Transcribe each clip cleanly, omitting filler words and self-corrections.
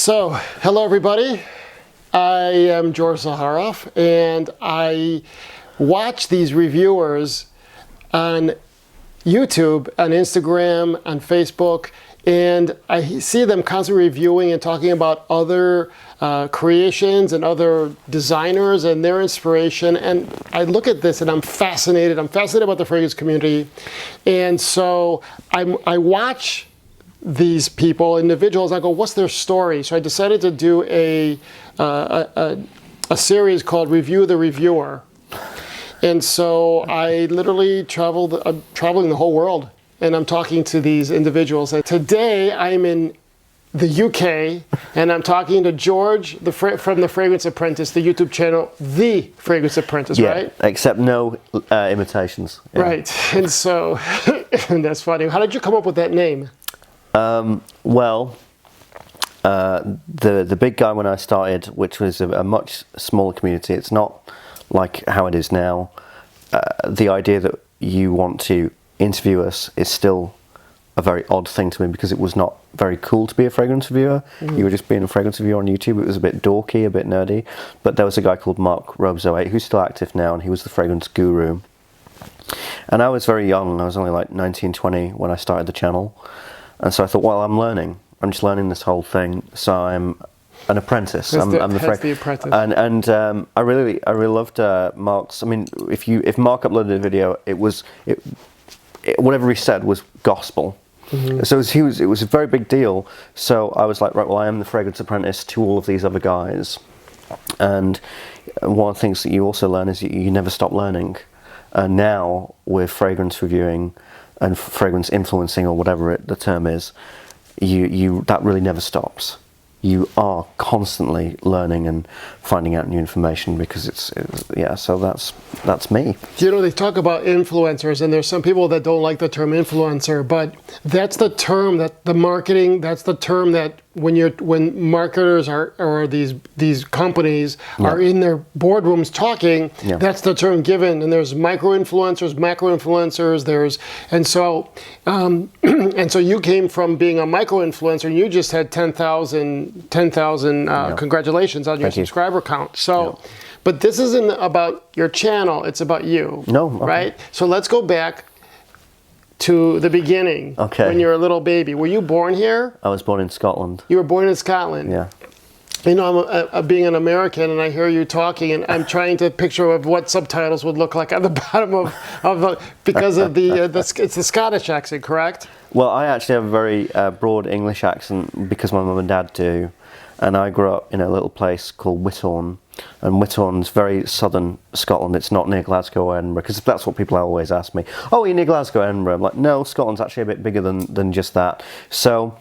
So, hello everybody. I am George Zaharoff, and I watch these reviewers on YouTube, on Instagram, on Facebook, and I see them constantly reviewing and talking about other creations and other designers and their inspiration. And I look at this and I'm fascinated. I'm fascinated about the fragrance community. And so I watch these people, individuals, I go, what's their story? So I decided to do a series called Review the Reviewer. And so I literally I'm traveling the whole world, and I'm talking to these individuals. And today I'm in the UK, and I'm talking to George from the Fragrance Apprentice, the YouTube channel, The Fragrance Apprentice, right? Except no imitations. Yeah. Right, and so, that's funny. How did you come up with that name? The big guy when I started, which was a much smaller community, it's not like how it is now. The idea that you want to interview us is still a very odd thing to me, because it was not very cool to be a fragrance reviewer. You were just being a fragrance reviewer on YouTube. It was a bit dorky, a bit nerdy. But there was a guy called Mark S1.e10 who's still active now, and he was the fragrance guru. And I was very young. I was only like 19, 20 when I started the channel. And so I thought, well, I'm just learning this whole thing. So I'm an apprentice. I'm the apprentice. And I really loved Mark's. I mean, if Mark uploaded a video, whatever he said was gospel. So it was a very big deal. So I was like, right, well, I am the fragrance apprentice to all of these other guys. And one of the things that you also learn is you never stop learning. And now with fragrance reviewing and fragrance influencing, or whatever the term is, that really never stops. You are constantly learning and finding out new information, because so that's me. You know, they talk about influencers, and there's some people that don't like the term influencer, but that's the term that the marketing, that's the term that when marketers or these companies are in their boardrooms talking, that's the term given. And there's micro-influencers, macro-influencers, and so you came from being a micro-influencer, and you just had 10,000 congratulations on your subscriber count. So, but this isn't about your channel, it's about you. No. Okay. Right? So let's go back to the beginning, when you were a little baby. Were you born here? I was born in Scotland. You were born in Scotland? Yeah. You know, I'm being an American, and I hear you talking, and I'm trying to picture of what subtitles would look like on the bottom because of it's the Scottish accent, correct? Well, I actually have a very broad English accent because my mum and dad do, and I grew up in a little place called Whithorn, and Whithorn's very southern Scotland. It's not near Glasgow or Edinburgh, because that's what people always ask me. Oh, you're near Glasgow or Edinburgh? I'm like, no, Scotland's actually a bit bigger than just that. So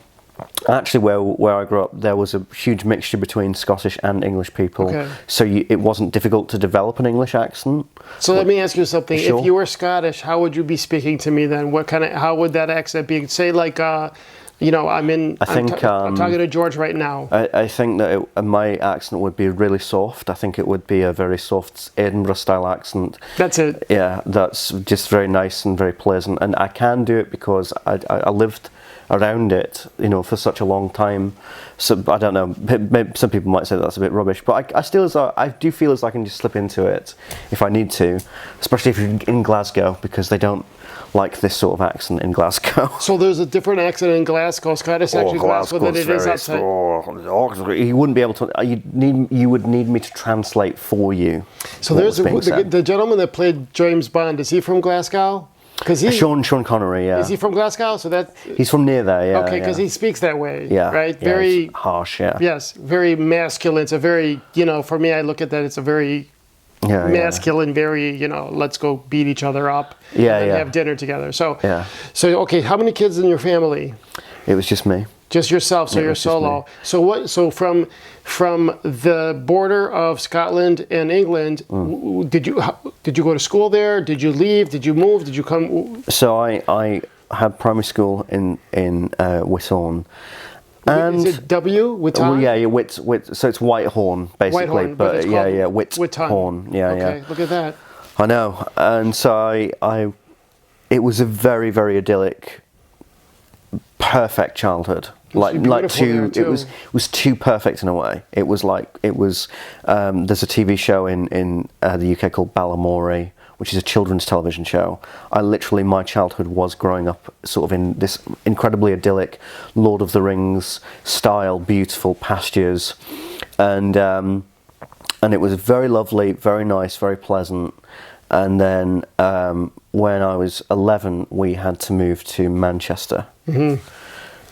actually where I grew up, there was a huge mixture between Scottish and English people. So it wasn't difficult to develop an English accent. So let me ask you something. Sure. If you were Scottish, how would you be speaking to me then? How would that accent be? Say like, you know, I'm talking to George right now. I think that my accent would be really soft. I think it would be a very soft Edinburgh-style accent. That's it. Yeah, that's just very nice and very pleasant. And I can do it because I lived around it, you know, for such a long time. So I don't know. Maybe some people might say that's a bit rubbish, but I do feel as I can just slip into it if I need to, especially if you're in Glasgow, because they don't like this sort of accent in Glasgow. So there's a different accent in Glasgow, Scottish accent in Glasgow than it is outside. You wouldn't be able to. You would need me to translate for you. So there's the gentleman that played James Bond. Is he from Glasgow? Sean Connery, yeah. Is he from Glasgow? He's from near there, yeah. Okay, because he speaks that way, right? Yeah, very harsh, yeah. Yes, very masculine. It's a very, you know, for me, I look at that. It's a very masculine, very, you know, let's go beat each other up. And have dinner together. So okay, how many kids in your family? It was just me. Just yourself, so you're solo. So from the border of Scotland and England, did you go to school there? Did you leave? Did you move? Did you come? So I had primary school in Whithorn. And is it Whithorn? Well, Whit. So it's Whitehorn, basically. Whitehorn, but it's Whithorn. Okay, look at that. I know, and so it was a very, very idyllic, perfect childhood, Like beautiful there, it too. was too perfect in a way. It was like there's a TV show in the UK called Balamory, which is a children's television show. My childhood was growing up sort of in this incredibly idyllic Lord of the Rings style, beautiful pastures, and it was very lovely, very nice, very pleasant. And then when I was 11, we had to move to Manchester. Mm-hmm.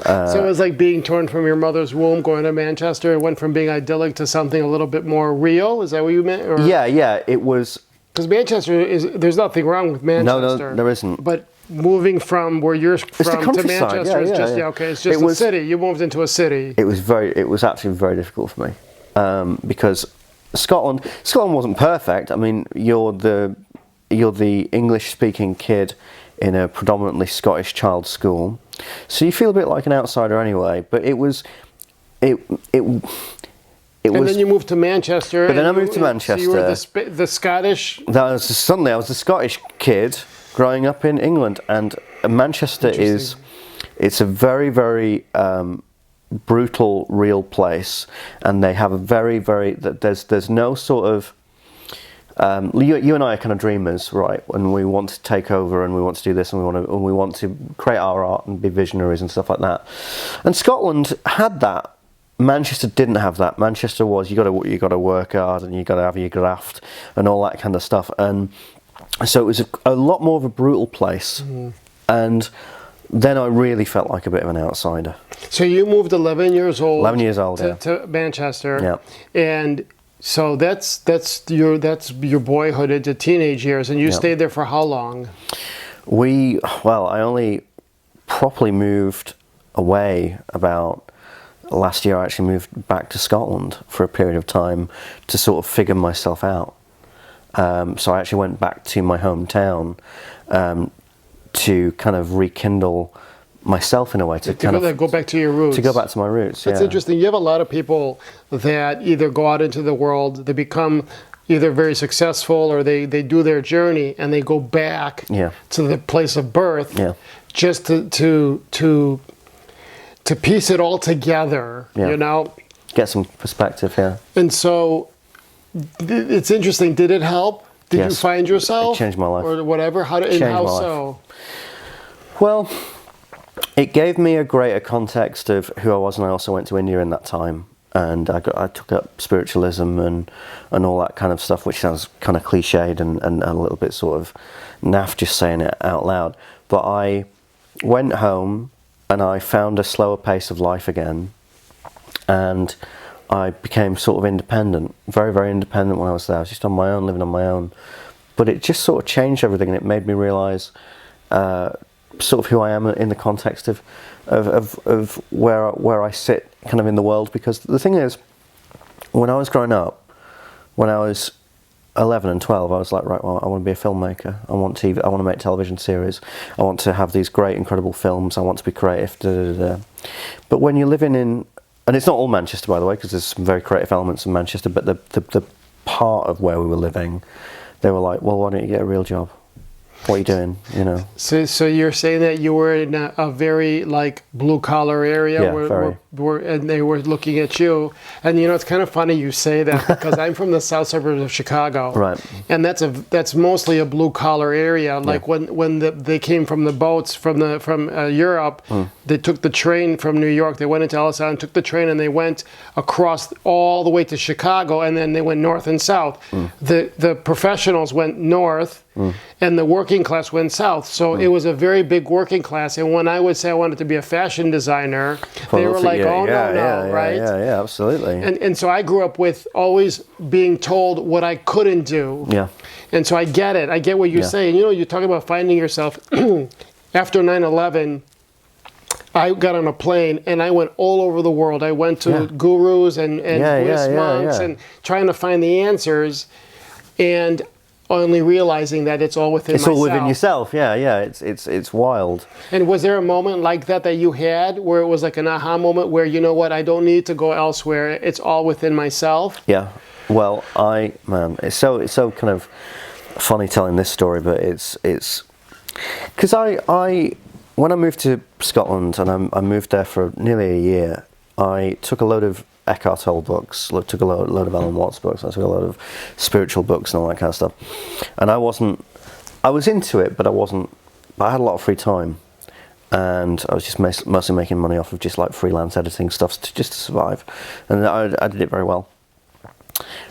So it was like being torn from your mother's womb, going to Manchester. It went from being idyllic to something a little bit more real. Is that what you meant? Or? Yeah, it was. Because Manchester there's nothing wrong with Manchester. No, there isn't. But moving from where you're from to Manchester is just okay. It's just a city. You moved into a city. It was actually very difficult for me because Scotland wasn't perfect. I mean, you're the English-speaking kid in a predominantly Scottish child's school, so you feel a bit like an outsider anyway. But it was. And then you moved to Manchester. But then I moved to Manchester. So you were the Scottish. Suddenly I was the Scottish kid growing up in England, and Manchester it's a very, very brutal, real place, and they have a very, very. There's no sort of. You and I are kind of dreamers, right? And we want to take over, and we want to do this, and we want to create our art and be visionaries and stuff like that. And Scotland had that. Manchester didn't have that. Manchester was you got to work hard, and you got to have your graft and all that kind of stuff. And so it was a lot more of a brutal place. Mm. And then I really felt like a bit of an outsider. So you moved 11 years old. 11 years old, to Manchester. Yeah. And so that's your boyhood into teenage years, and you stayed there for how long? I only properly moved away about last year. I actually moved back to Scotland for a period of time to sort of figure myself out. So I actually went back to my hometown to kind of rekindle myself in a way, to go back to your roots. To go back to my roots. That's interesting. You have a lot of people that either go out into the world, they become either very successful, or they do their journey and they go back to the place of birth, just to piece it all together, you know? Get some perspective, And so it's interesting. Did it help? Did you find yourself? It changed my life. Or whatever? How so? Well, it gave me a greater context of who I was, and I also went to India in that time, and I took up spiritualism and all that kind of stuff, which sounds kind of cliched and a little bit sort of naff just saying it out loud. But I went home and I found a slower pace of life again, and I became sort of independent, very, very independent when I was there. I was just on my own, living on my own. But it just sort of changed everything, and it made me realise sort of who I am in the context of where I sit kind of in the world. Because the thing is, when I was growing up, when I was 11 and 12, I was like, right, well, I want to be a filmmaker. I want TV. I want to make television series. I want to have these great, incredible films. I want to be creative. But when you're living in, and it's not all Manchester, by the way, because there's some very creative elements in Manchester, but the part of where we were living, they were like, well, why don't you get a real job? What are you doing, you know? So you're saying that you were in a very like blue collar area, and they were looking at you, and you know it's kind of funny you say that because I'm from the south suburbs of Chicago, right? And that's mostly a blue collar area. Like when they came from the boats from Europe, they took the train from New York. They went into Ellis Island, took the train, and they went across all the way to Chicago, and then they went north and south. The professionals went north. And the working class went south. So it was a very big working class. And when I would say I wanted to be a fashion designer, they were like, no, right? Yeah, absolutely. And so I grew up with always being told what I couldn't do. Yeah. And so I get it. I get what you're saying. You know, you're talking about finding yourself. After 9/11, I got on a plane and I went all over the world. I went to gurus and Buddhist monks and trying to find the answers. And only realizing that it's all within myself. It's all within yourself, it's wild. And was there a moment like that you had where it was like an aha moment where, you know what, I don't need to go elsewhere, it's all within myself? Yeah, well, it's so kind of funny telling this story, but it's because I when I moved to Scotland, and I moved there for nearly a year, I took a load of Eckhart Tolle books, took a load of Alan Watts books, I took a load of spiritual books and all that kind of stuff. And I was into it, but I had a lot of free time. And I was just mostly making money off of just like freelance editing stuff just to survive. And I did it very well.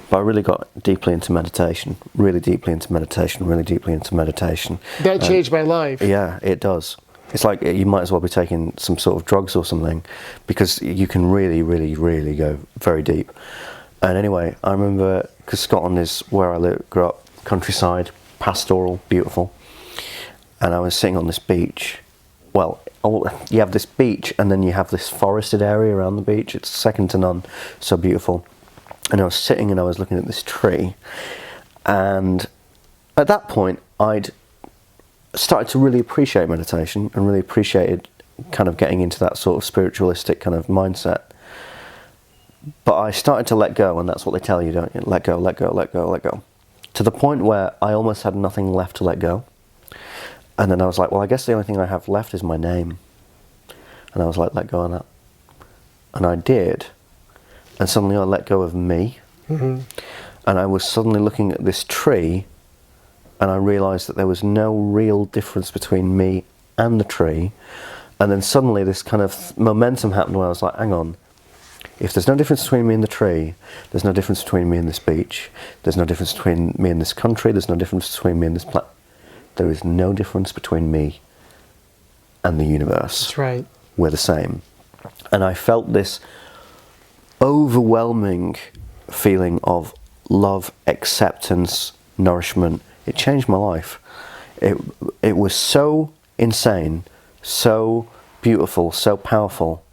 But I really got deeply into meditation, really deeply into meditation. That changed my life. Yeah, it does. It's like you might as well be taking some sort of drugs or something, because you can really, really, really go very deep. And anyway, I remember, because Scotland is where I grew up, countryside, pastoral, beautiful. And I was sitting on this beach. Well, you have this beach and then you have this forested area around the beach. It's second to none, so beautiful. And I was sitting and I was looking at this tree. And at that point, I'd started to really appreciate meditation and really appreciated kind of getting into that sort of spiritualistic kind of mindset. But I started to let go, and that's what they tell you, don't you? Let go, let go, let go, let go. To the point where I almost had nothing left to let go. And then I was like, well, I guess the only thing I have left is my name. And I was like, let go of that. And I did. And suddenly I let go of me. Mm-hmm. And I was suddenly looking at this tree, and I realised that there was no real difference between me and the tree. And then suddenly this kind of momentum happened where I was like, hang on, if there's no difference between me and the tree, there's no difference between me and this beach, there's no difference between me and this country, there's no difference between me and this planet. There is no difference between me and the universe. That's right. We're the same. And I felt this overwhelming feeling of love, acceptance, nourishment. It changed my life. It was so insane, so beautiful, so powerful.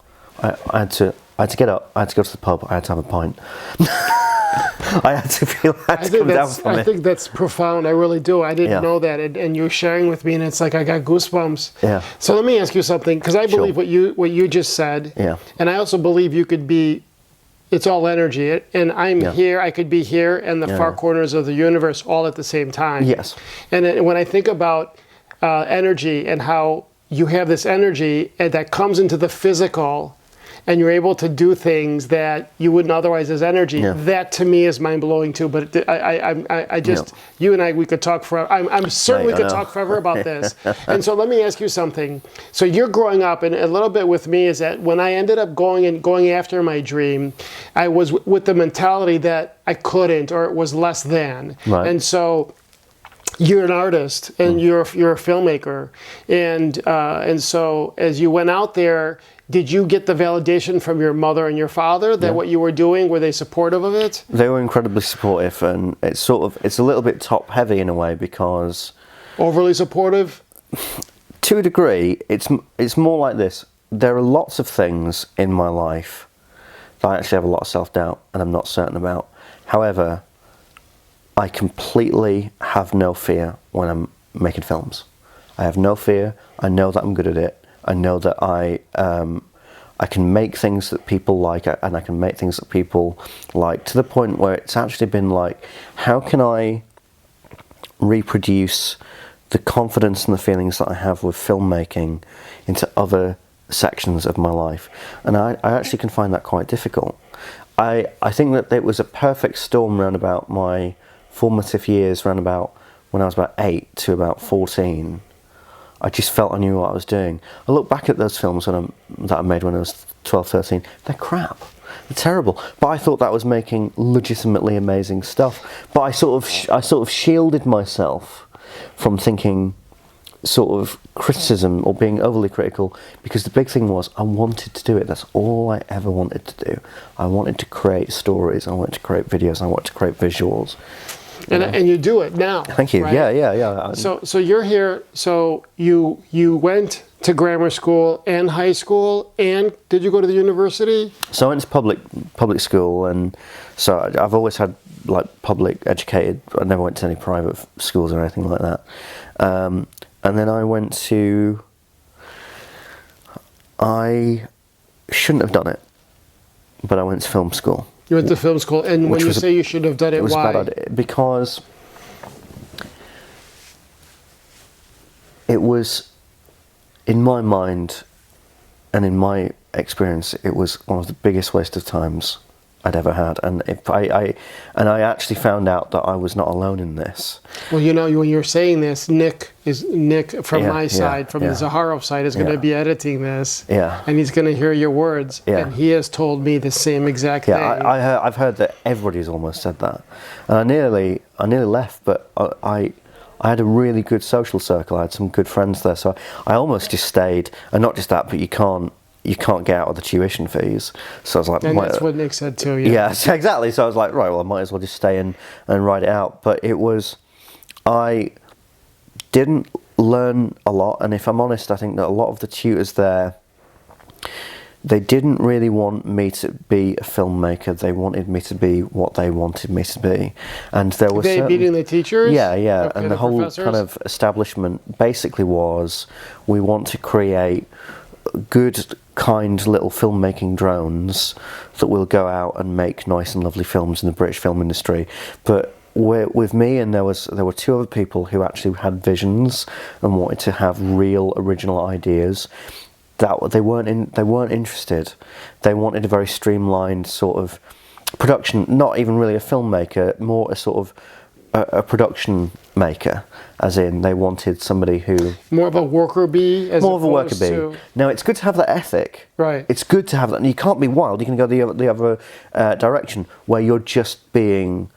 I had to get up, I had to go to the pub, I had to have a pint. I had to come down from it. I think that's profound. I really do. I didn't know that, and you're sharing with me, and it's like I got goosebumps. Yeah. So let me ask you something, because I believe what you just said. Yeah. And I also believe you could be. It's all energy, and I'm here. I could be here, and the far corners of the universe, all at the same time. Yes. And when I think about energy and how you have this energy that comes into the physical, and you're able to do things that you wouldn't otherwise as energy. Yeah. That to me is mind blowing too. But I just you and I, we could talk forever. I'm certain we could talk forever about this. And so let me ask you something. So you're growing up, and a little bit with me is that when I ended up going after my dream, I was with the mentality that I couldn't, or it was less than. Right. And so you're an artist, and you're a filmmaker, and so as you went out there, did you get the validation from your mother and your father that what you were doing, were they supportive of it? They were incredibly supportive, and it's a little bit top heavy in a way, because overly supportive? To a degree, it's more like this. There are lots of things in my life that I actually have a lot of self-doubt and I'm not certain about. However, I completely have no fear when I'm making films. I have no fear. I know that I'm good at it. I know that I can make things that people like, and I can make things that people like, to the point where it's actually been like, how can I reproduce the confidence and the feelings that I have with filmmaking into other sections of my life? And I actually can find that quite difficult. I think that it was a perfect storm round about my formative years, round about when I was about 8 to about 14. I just felt I knew what I was doing. I look back at those films that I made when I was 12, 13. They're crap. They're terrible. But I thought that was making legitimately amazing stuff. But I sort of shielded myself from thinking sort of criticism or being overly critical, because the big thing was I wanted to do it. That's all I ever wanted to do. I wanted to create stories. I wanted to create videos. I wanted to create visuals. And you do it now. Thank you. Right? Yeah. So you're here. So you went to grammar school and high school, and did you go to the university? So I went to public school, and so I've always had like public educated. I never went to any private schools or anything like that. And then I went to. I shouldn't have done it, but I went to film school. You went to film school, and when you say you should have done it, why? It was bad, because it was in my mind, and in my experience, it was one of the biggest waste of times I'd ever had, and I actually found out that I was not alone in this. Well, you know, when you're saying this, Nick from my side, from the Zaharoff side, is going to be editing this, and he's going to hear your words, and he has told me the same exact thing. I've heard that everybody's almost said that, and I nearly left, but I had a really good social circle. I had some good friends there, so I almost just stayed. And not just that, but you can't get out of the tuition fees. So I was like, and that's what Nick said too. Yeah, exactly. So I was like, right, well, I might as well just stay in and write it out. But I didn't learn a lot, and if I'm honest, I think that a lot of the tutors there, they didn't really want me to be a filmmaker. They wanted me to be what they wanted me to be, and there was beating the teachers. Yeah, okay, and the whole professors? kind of establishment basically was, we want to create good, kind little filmmaking drones that will go out and make nice and lovely films in the British film industry. But with me, and there were two other people who actually had visions and wanted to have real original ideas, that they weren't interested. They wanted a very streamlined sort of production, not even really a filmmaker, more a sort of a production maker, as in they wanted somebody who... More of a worker bee? Now, it's good to have that ethic. Right. It's good to have that. And you can't be wild. You can go the other direction, where you're just being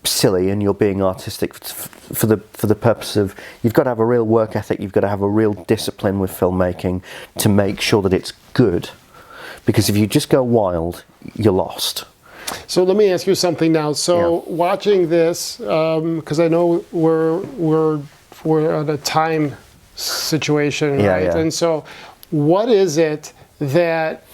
silly and you're being artistic for the purpose of... You've got to have a real work ethic. You've got to have a real discipline with filmmaking to make sure that it's good. Because if you just go wild, you're lost. So let me ask you something now. So watching this, because I know we're at a time situation, right? Yeah. And so, what is it that,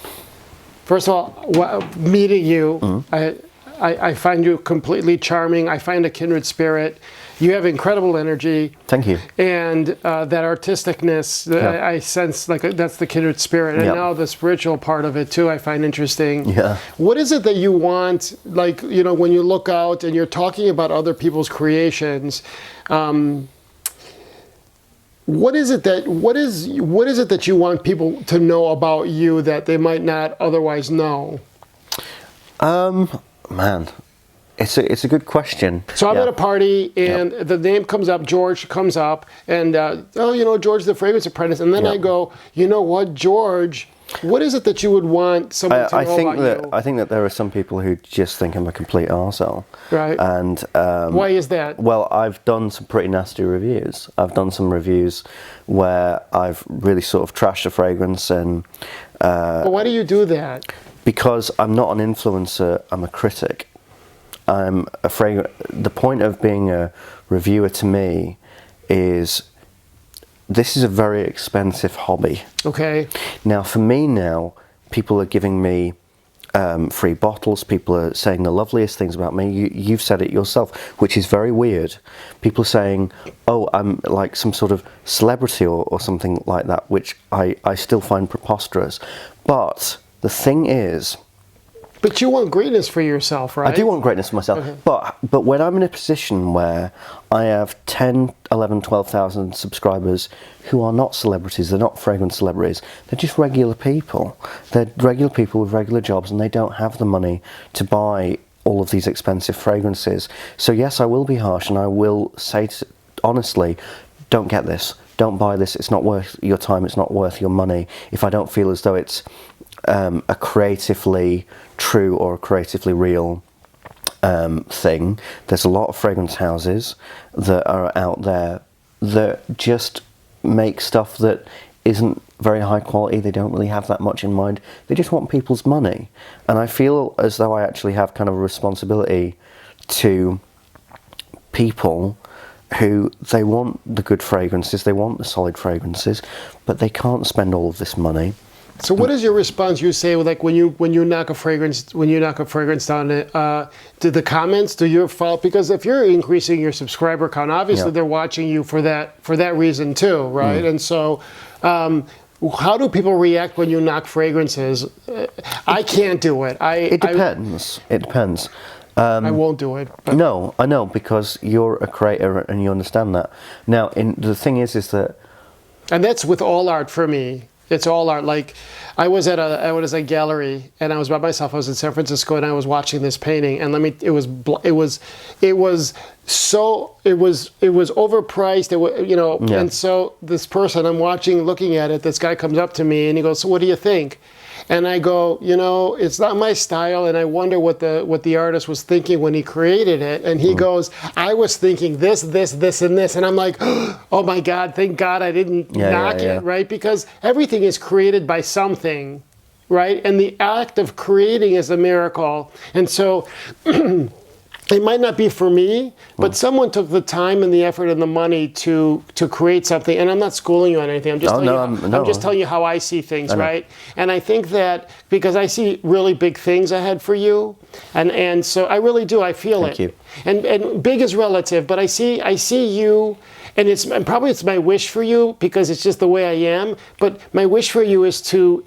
first of all, meeting you, I find you completely charming. I find a kindred spirit. You have incredible energy. Thank you. And that artisticness, I sense like that's the kindred spirit. And now the spiritual part of it too, I find interesting. Yeah. What is it that you want, like, you know, when you look out and you're talking about other people's creations, what is it that you want people to know about you that they might not otherwise know? Man, it's a good question. So I'm at a party, and the name comes up, George comes up, and George the Fragrance Apprentice, and then I go, you know what, George, what is it that you would want someone to know about you? I think that there are some people who just think I'm a complete arsehole. Right. And why is that? Well, I've done some pretty nasty reviews. I've done some reviews where I've really sort of trashed a fragrance, and... But why do you do that? Because I'm not an influencer, I'm a critic. I'm afraid the point of being a reviewer to me is this is a very expensive hobby. Okay. Now, for me now, people are giving me free bottles. People are saying the loveliest things about me. You've said it yourself, which is very weird. People are saying, oh, I'm like some sort of celebrity or something like that, which I still find preposterous. But the thing is... But you want greatness for yourself, right? I do want greatness for myself. Okay. But when I'm in a position where I have 10, 11, 12,000 subscribers who are not celebrities, they're not fragrance celebrities, they're just regular people. They're regular people with regular jobs, and they don't have the money to buy all of these expensive fragrances. So yes, I will be harsh, and I will say honestly, don't get this. Don't buy this. It's not worth your time. It's not worth your money. If I don't feel as though it's a creatively true or a creatively real thing. There's a lot of fragrance houses that are out there that just make stuff that isn't very high quality. They don't really have that much in mind. They just want people's money. And I feel as though I actually have kind of a responsibility to people who they want the good fragrances, they want the solid fragrances, but they can't spend all of this money. So what is your response? You say, like, when you knock a fragrance down, do the comments, do you follow? Because if you're increasing your subscriber count, obviously they're watching you for that reason too, right? And so, how do people react when you knock fragrances? I can't do it. It depends. It depends. I won't do it. But. No, I know, because you're a creator and you understand that. Now, the thing is that And that's with all art for me. It's all art. Like I was at a gallery and I was by myself. I was in San Francisco and I was watching this painting. And it was overpriced. Yeah. And so this person I'm watching, looking at it, this guy comes up to me and he goes, "So what do you think?" And I go, it's not my style, and I wonder what the artist was thinking when he created it. And he goes, "I was thinking this, this, this, and this." And I'm like, "Oh my God, thank God I didn't knock it," right? Because everything is created by something, right? And the act of creating is a miracle. And so it might not be for me, but someone took the time and the effort and the money to create something. And I'm not schooling you on anything. I'm just telling you how I see things, right? And I think that because I see really big things ahead for you, and so I really do. I feel Thank you. And big is relative, but I see you. And probably it's my wish for you because it's just the way I am. But my wish for you is to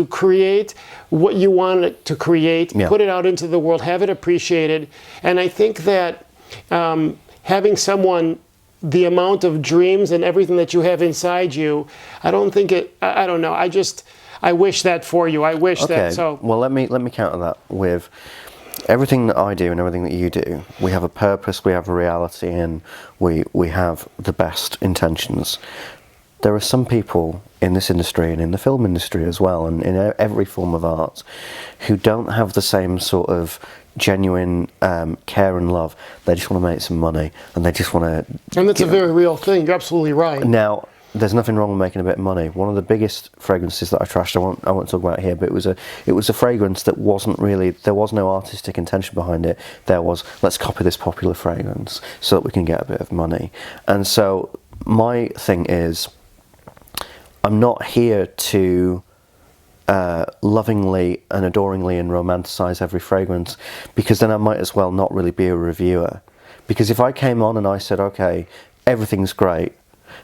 create what you want it to create, put it out into the world, have it appreciated. And I think that having someone, the amount of dreams and everything that you have inside you, I don't know. I wish that for you. I wish that. So well, let me counter that with everything that I do and everything that you do. We have a purpose, we have a reality, and we have the best intentions. There are some people in this industry and in the film industry as well, and in every form of art, who don't have the same sort of genuine care and love. They just want to make some money, and they just want to. And that's a very real thing. You're absolutely right. Now, there's nothing wrong with making a bit of money. One of the biggest fragrances that I trashed, I won't talk about here, but it was a fragrance that wasn't really, there was no artistic intention behind it. There was, let's copy this popular fragrance so that we can get a bit of money. And so my thing is, I'm not here to lovingly and adoringly and romanticize every fragrance, because then I might as well not really be a reviewer. Because if I came on and I said, okay, everything's great,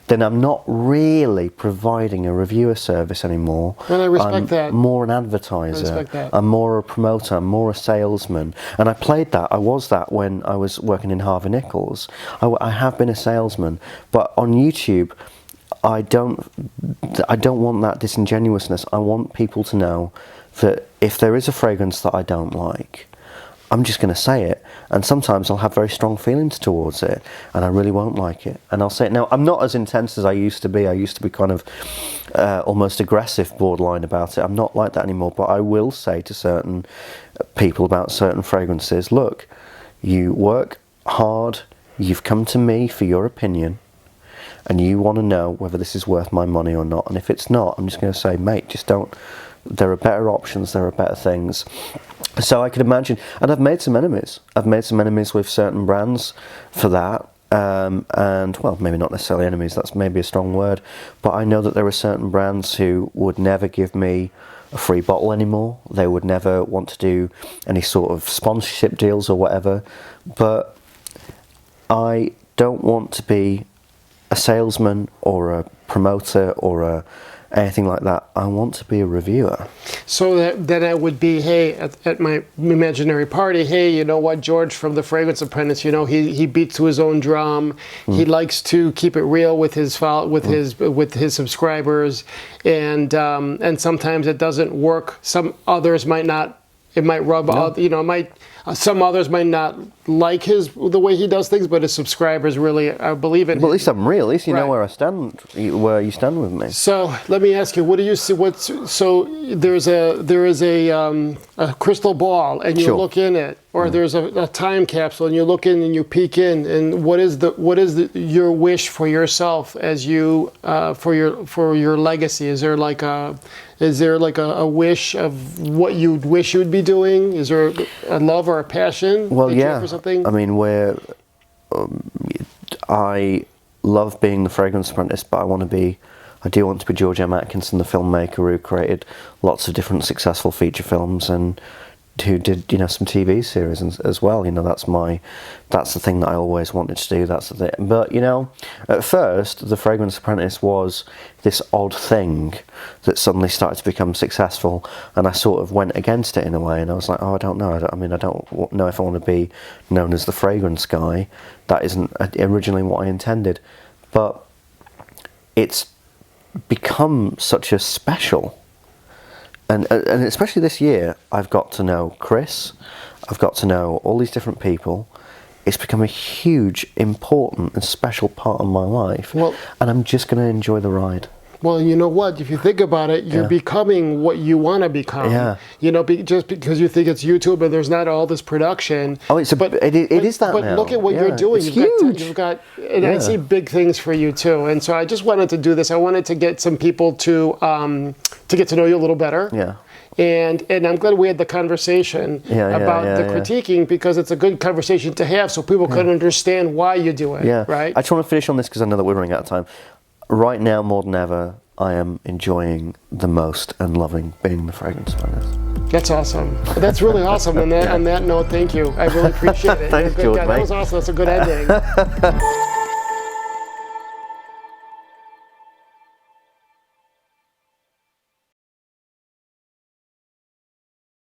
then I'm not really providing a reviewer service anymore. And I respect that. I'm more an advertiser. I respect that. I'm more a promoter. I'm more a salesman. And I was that when I was working in Harvey Nichols. I have been a salesman, but on YouTube, I don't want that disingenuousness. I want people to know that if there is a fragrance that I don't like, I'm just going to say it. And sometimes I'll have very strong feelings towards it, and I really won't like it, and I'll say it. Now, I'm not as intense as I used to be. I used to be kind of almost aggressive, borderline about it. I'm not like that anymore, but I will say to certain people about certain fragrances, look, you work hard, you've come to me for your opinion, and you want to know whether this is worth my money or not. And if it's not, I'm just going to say, mate, just don't. There are better options, there are better things. So I could imagine, and I've made some enemies. I've made some enemies with certain brands for that. And, well, maybe not necessarily enemies, that's maybe a strong word. But I know that there are certain brands who would never give me a free bottle anymore. They would never want to do any sort of sponsorship deals or whatever. But I don't want to be a salesman or a promoter or anything like that. I want to be a reviewer. So then I would be, hey, at my imaginary party, hey, you know what, George from the Fragrance Apprentice, he beats to his own drum. He likes to keep it real with his subscribers, and sometimes it doesn't work. Some others might not. It might rub out. Some others might not like the way he does things, but his subscribers really believe it. Well, at least I'm real. At least you know where I stand, where you stand with me. So let me ask you, what do you see? So there is a crystal ball, and you look in it, or there's a time capsule, and you look in and you peek in, and what is your wish for yourself as you for your legacy? Is there like a wish of what you'd wish you'd be doing? Is there a love or a passion? Well, yeah. For something? I mean, I love being the Fragrance Apprentice, but I do want to be George Atkinson, the filmmaker who created lots of different successful feature films and who did some TV series as well. That's the thing that I always wanted to do. That's the thing. But at first the Fragrance Apprentice was this odd thing that suddenly started to become successful, and I sort of went against it in a way, and I was like, I don't know. I don't know if I want to be known as the fragrance guy. That isn't originally what I intended. But it's become such a special, and especially this year, I've got to know Chris, I've got to know all these different people. It's become a huge, important and special part of my life, and I'm just going to enjoy the ride. Well, you know what? If you think about it, you're becoming what you want to become. Yeah. You know, just because you think it's YouTube and there's not all this production. Oh, it is that But now. look at what you're doing. It's huge. You've got, and I see big things for you too. And so I just wanted to do this. I wanted to get some people to get to know you a little better. Yeah. And I'm glad we had the conversation about the critiquing, because it's a good conversation to have so people can understand why you do it. Yeah. Right. I just want to finish on this because I know that we're running out of time. Right now, more than ever, I am enjoying the most and loving being the fragrance artist. That's awesome. That's really awesome. And on that note, thank you. I really appreciate it. Thanks, George, That was awesome. That's a good ending.